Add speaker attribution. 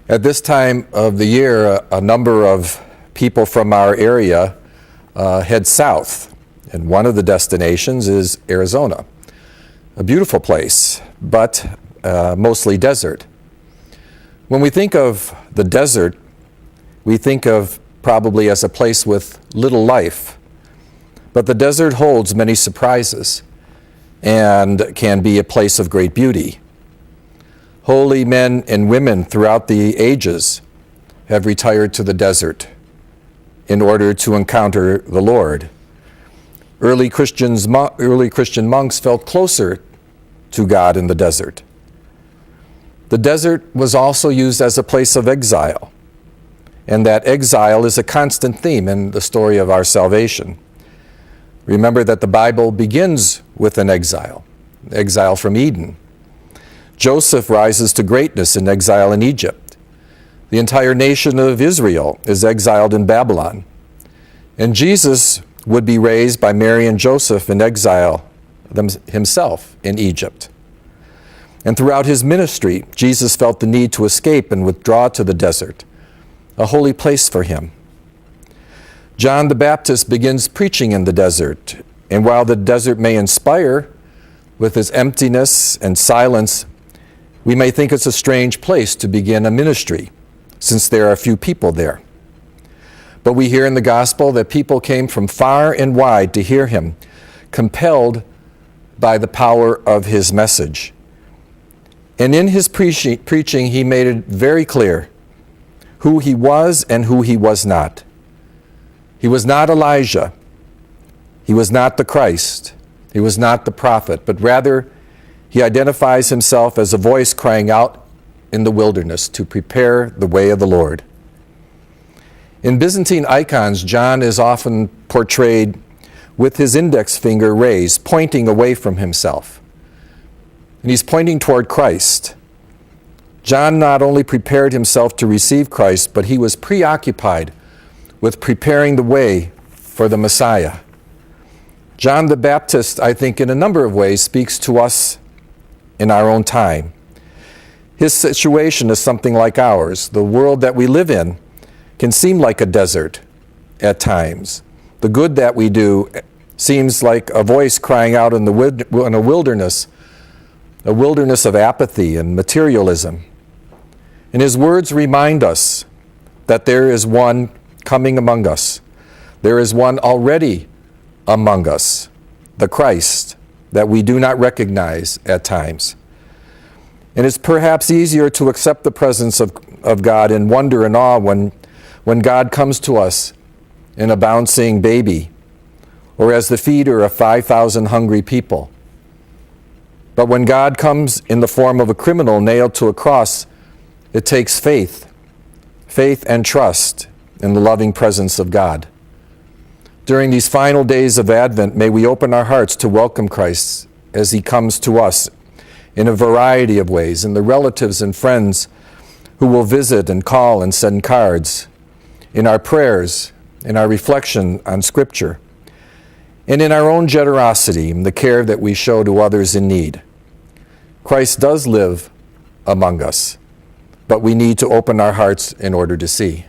Speaker 1: At this time of the year, a number of people from our area head south, and one of the destinations is Arizona. A beautiful place, but mostly desert. When we think of the desert, we think of probably as a place with little life. But the desert holds many surprises and can be a place of great beauty. Holy men and women throughout the ages have retired to the desert in order to encounter the Lord. Early Christian monks felt closer to God in the desert. The desert was also used as a place of exile, and that exile is a constant theme in the story of our salvation. Remember that the Bible begins with an exile from Eden. Joseph rises to greatness in exile in Egypt. The entire nation of Israel is exiled in Babylon. And Jesus would be raised by Mary and Joseph in exile himself in Egypt. And throughout his ministry, Jesus felt the need to escape and withdraw to the desert, a holy place for him. John the Baptist begins preaching in the desert, and while the desert may inspire with its emptiness and silence, we may think it's a strange place to begin a ministry, since there are few people there. But we hear in the gospel that people came from far and wide to hear him, compelled by the power of his message. And in his preaching, he made it very clear who he was and who he was not. He was not Elijah. He was not the Christ. He was not the prophet, but rather he identifies himself as a voice crying out in the wilderness to prepare the way of the Lord. In Byzantine icons, John is often portrayed with his index finger raised, pointing away from himself. And he's pointing toward Christ. John not only prepared himself to receive Christ, but he was preoccupied with preparing the way for the Messiah. John the Baptist, I think, in a number of ways, speaks to us in our own time. His situation is something like ours. The world that we live in can seem like a desert at times. The good that we do seems like a voice crying out in a wilderness of apathy and materialism. And his words remind us that there is one coming among us. There is one already among us, the Christ, that we do not recognize at times. And it's perhaps easier to accept the presence of God in wonder and awe when God comes to us in a bouncing baby or as the feeder of 5,000 hungry people. But when God comes in the form of a criminal nailed to a cross, it takes faith and trust in the loving presence of God. During these final days of Advent, may we open our hearts to welcome Christ as he comes to us in a variety of ways, in the relatives and friends who will visit and call and send cards, in our prayers, in our reflection on Scripture, and in our own generosity and the care that we show to others in need. Christ does live among us, but we need to open our hearts in order to see.